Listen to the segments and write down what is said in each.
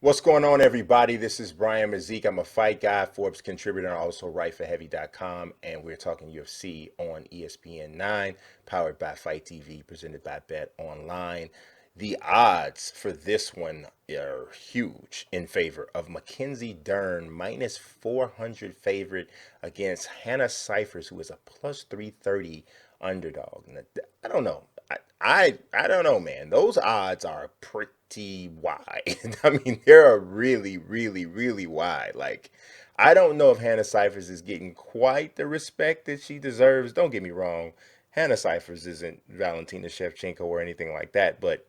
What's going on, everybody? This is Brian Mazique. I'm a fight guy, Forbes contributor, and also write4heavy.com. And we're talking UFC on ESPN 9, powered by Fight TV, presented by Bet Online. The odds for this one are huge in favor of Mackenzie Dern, minus 400 favorite against Hannah Cifers, who is a plus 330 underdog. Now, I don't know. I don't know, man. Those odds are pretty wide. I mean, they're really, really, really wide. Like, I don't know if Hannah Cifers is getting quite the respect that she deserves. Don't get me wrong. Hannah Cifers isn't Valentina Shevchenko or anything like that, but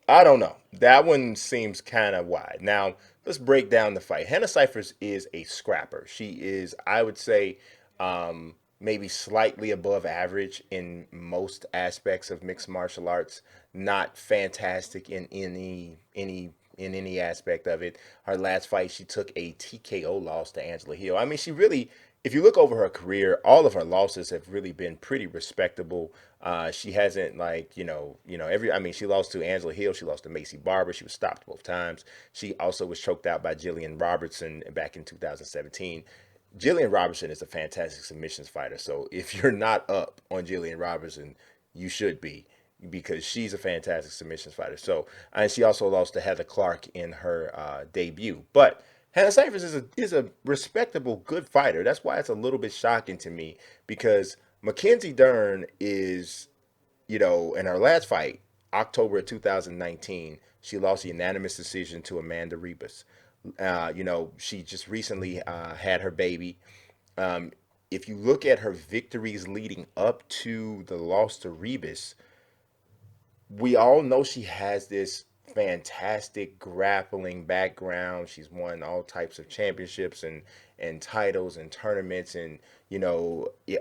I don't know. That one seems kind of wide. Now, let's break down the fight. Hannah Cifers is a scrapper. She is, I would say, maybe slightly above average in most aspects of mixed martial arts. Not fantastic in any aspect of it. Her last fight, she took a TKO loss to Angela Hill. I mean, she really, if you look over her career, all of her losses have really been pretty respectable. She hasn't like every. I mean, she lost to Angela Hill. She lost to Macy Barber. She was stopped both times. She also was choked out by Jillian Robertson back in 2017. Jillian Robertson is a fantastic submissions fighter. So if you're not up on Jillian Robertson, you should be because she's a fantastic submissions fighter. So and she also lost to Heather Clark in her debut. But Hannah Cifers is a respectable, good fighter. That's why it's a little bit shocking to me because Mackenzie Dern is, in her last fight, October of 2019, she lost a unanimous decision to Amanda Rebus. She just recently had her baby. Um, if you look at her victories leading up to the loss to Rebus, we all know she has this fantastic grappling background. She's won all types of championships and titles and tournaments and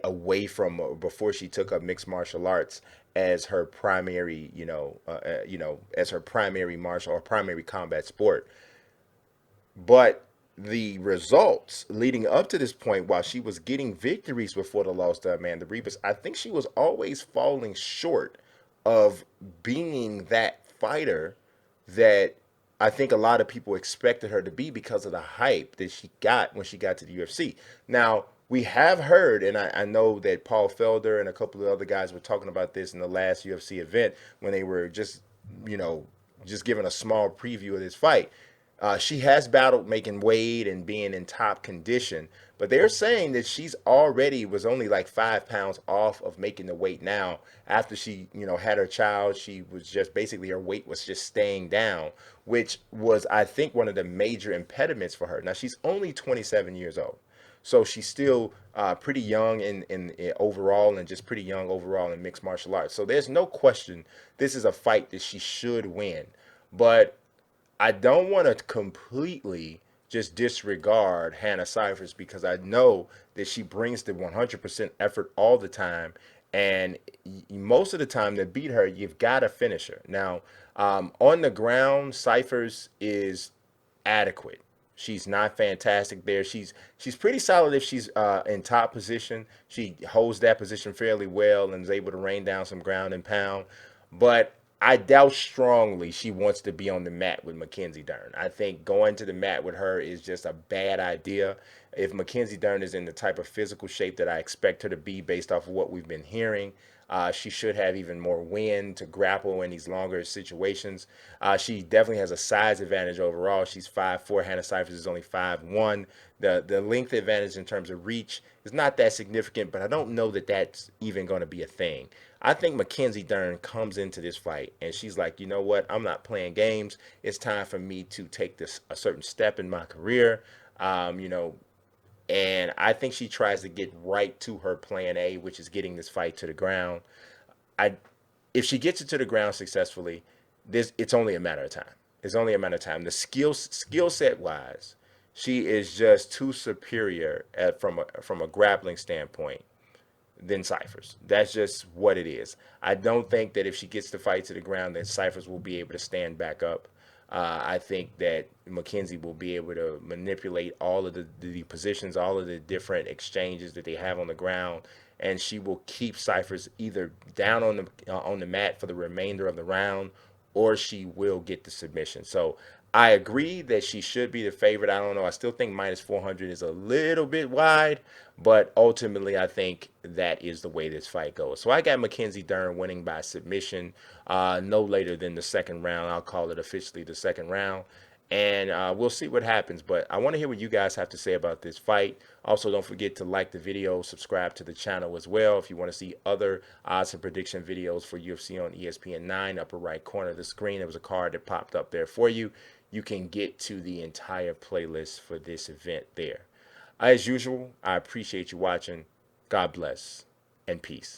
away from before she took up mixed martial arts as her primary, as her primary martial or primary combat sport. But the results leading up to this point, while she was getting victories before the loss to Amanda Rebus, I think she was always falling short of being that fighter that I think a lot of people expected her to be because of the hype that she got when she got to the UFC. Now, we have heard, and I know that Paul Felder and a couple of other guys were talking about this in the last UFC event when they were you know, just giving a small preview of this fight. She has battled making weight and being in top condition, but they're saying that she's already was only like 5 pounds off of making the weight now. After she, had her child, she was just basically her weight was just staying down, which was, I think, one of the major impediments for her. Now she's only 27 years old, so she's still pretty young in overall and just pretty young overall in mixed martial arts. So there's no question this is a fight that she should win, but I don't want to completely just disregard Hannah Cifers because I know that she brings the 100% effort all the time. And most of the time to beat her, you've got to finish her. Now, on the ground, Cifers is adequate. She's not fantastic there. She's pretty solid if she's in top position. She holds that position fairly well and is able to rain down some ground and pound. But I doubt strongly she wants to be on the mat with Mackenzie Dern. I think going to the mat with her is just a bad idea. If Mackenzie Dern is in the type of physical shape that I expect her to be based off of what we've been hearing, she should have even more wind to grapple in these longer situations. She definitely has a size advantage overall. She's 5'4". Hannah Cifers is only 5'1". The length advantage in terms of reach is not that significant, but I don't know that that's even going to be a thing. I think Mackenzie Dern comes into this fight and she's like, you know what? I'm not playing games. It's time for me to take this a certain step in my career. Um, you know, and I think she tries to get right to her plan A, which is getting this fight to the ground. I If she gets it to the ground successfully, this it's only a matter of time. It's only a matter of time. The skill set wise, she is just too superior from a grappling standpoint than Cifers. That's just what it is. I don't think that if she gets the fight to the ground, that Cifers will be able to stand back up. I think that Mackenzie will be able to manipulate all of the positions, all of the different exchanges that they have on the ground, and she will keep Cifers either down on the mat for the remainder of the round, or she will get the submission. So I agree that she should be the favorite. I don't know. I still think minus 400 is a little bit wide, but ultimately I think that is the way this fight goes. So I got Mackenzie Dern winning by submission, no later than the second round. I'll call it officially the second round. And we'll see what happens. But I want to hear what you guys have to say about this fight. Also, don't forget to like the video, subscribe to the channel as well. If you want to see other odds and prediction videos for UFC on ESPN 9, upper right corner of the screen, there was a card that popped up there for you. You can get to the entire playlist for this event there. As usual, I appreciate you watching. God bless and peace.